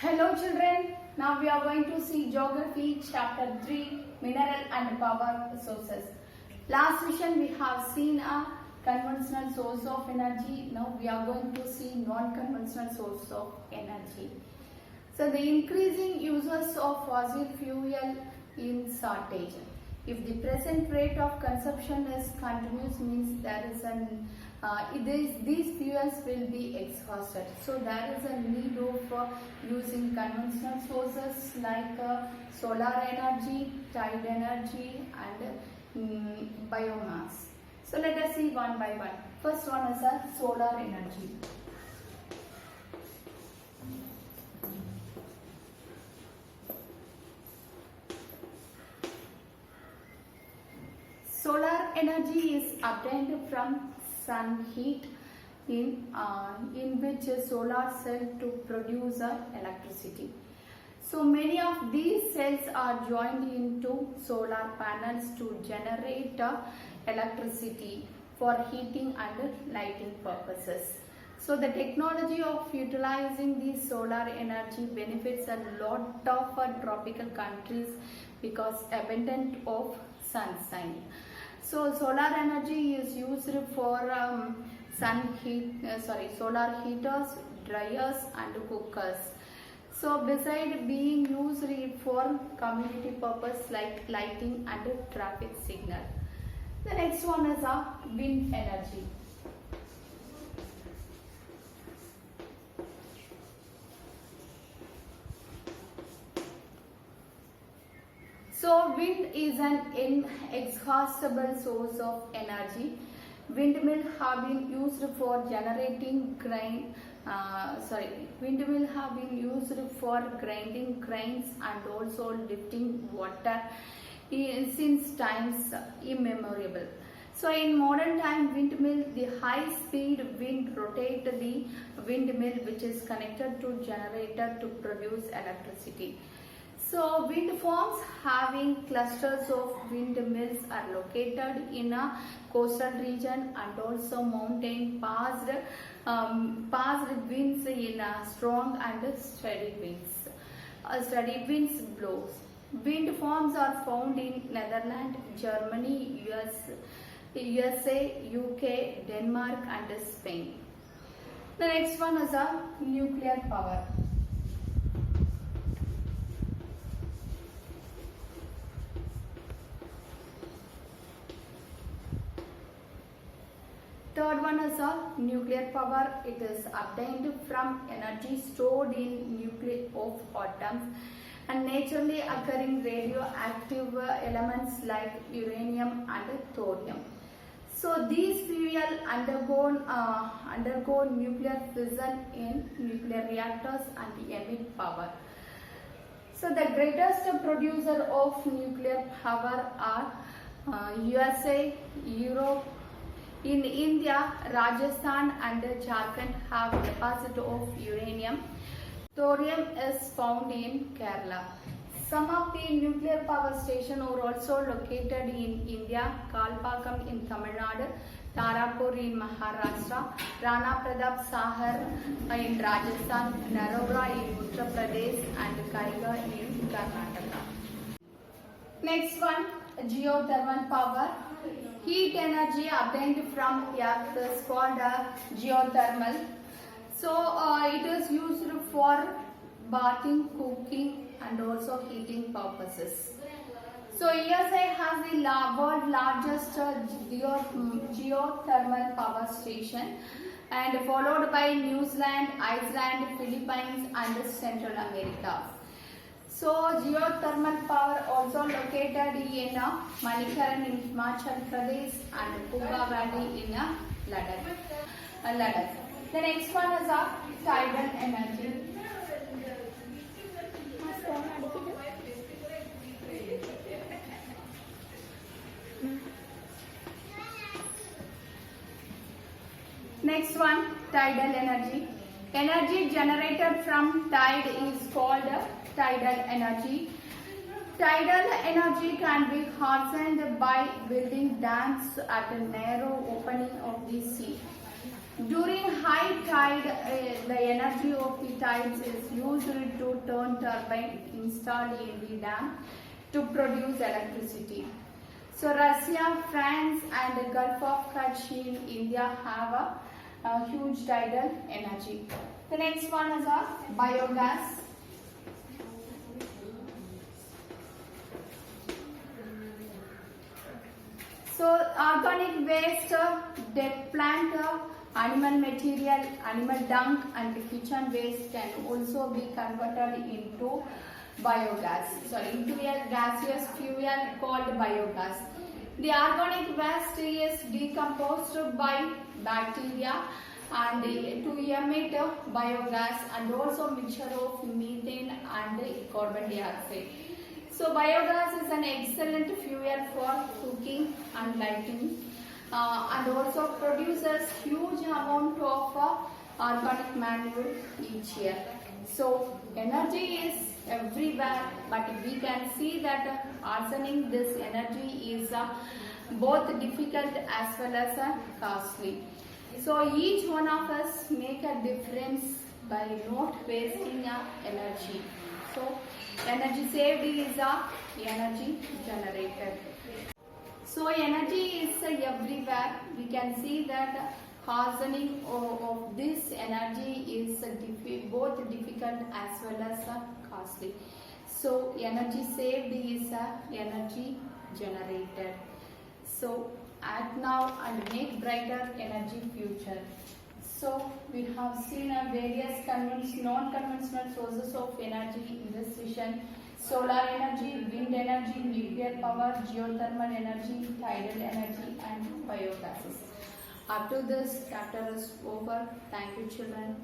Hello children, now we are going to see Geography chapter 3 Mineral and Power Sources. Last session we have seen a conventional source of energy. Now we are going to see non-conventional source of energy. So the increasing uses of fossil fuel in shortage. If the present rate of consumption is continuous, means there is these fuels will be exhausted. So there is a need of using conventional sources like solar energy, tide energy, and biomass. So let us see one by one. First one is a solar energy. Solar energy is obtained from sun heat in which a solar cell to produce electricity. So many of these cells are joined into solar panels to generate electricity for heating and lighting purposes. So the technology of utilizing the solar energy benefits a lot of tropical countries because abundant of sunshine. So solar energy is used for solar heaters, dryers and cookers. So beside being used for community purpose like lighting and traffic signal. The next one is wind energy. So wind is an inexhaustible source of energy. Windmill have been used for generating windmill have been used for grinding grains and also lifting water since times immemorial. So in modern time windmill, the high speed wind rotate the windmill which is connected to generator to produce electricity. So wind farms having clusters of windmills are located in a coastal region and also mountain passed winds in strong and steady winds. Steady winds blows. Wind farms are found in Netherlands, Germany, USA, UK, Denmark and Spain. The next one is a nuclear power. Third one is a nuclear power. It is obtained from energy stored in nuclei of atoms and naturally occurring radioactive elements like uranium and thorium. So these fuel undergo nuclear fission in nuclear reactors and emit power. So the greatest producer of nuclear power are USA, Europe. In India, Rajasthan and Jharkhand have deposit of uranium. Thorium is found in Kerala. Some of the nuclear power stations are also located in India. Kalpakkam in Tamil Nadu, Tarapur in Maharashtra, Rana Pratap Sahar in Rajasthan, Narora in Uttar Pradesh and Kaiga in Karnataka. Next one, geothermal power. Heat energy obtained from earth is called geothermal. So it is used for bathing, cooking and also heating purposes. So USA has the world's largest geothermal power station and followed by New Zealand, Iceland, Philippines and Central America. So geothermal power also located in Manikaran in Himachal Pradesh and Kuga Valley in Ladakh. The next one is tidal energy. Next one, tidal energy. Energy generated from tide is called tidal energy. Tidal energy can be harnessed by building dams at a narrow opening of the sea. During high tide, the energy of the tides is used to turn turbine installed in the dam to produce electricity. So Russia, France and the Gulf of Kutch in India have a huge tidal energy. The next one is a biogas. So organic waste, dead plant, animal material, animal dung and kitchen waste can also be converted into biogas. Into a gaseous fuel called biogas. The organic waste is decomposed by bacteria and to emit biogas and also mixture of methane and carbon dioxide. So biogas is an excellent fuel for cooking and lighting and also produces huge amount of organic manure each year. So energy is everywhere, but we can see that harnessing this energy is both difficult as well as costly. So each one of us make a difference by not wasting energy. So energy saved is energy generated. So energy is everywhere. We can see that harnessing of this energy is both difficult as well as costly. So energy saved is energy generated. So act now and make brighter energy future. So we have seen various non-conventional sources of energy in this session. Solar energy, wind energy, nuclear power, geothermal energy, tidal energy and biogases. After this chapter is over, thank you children.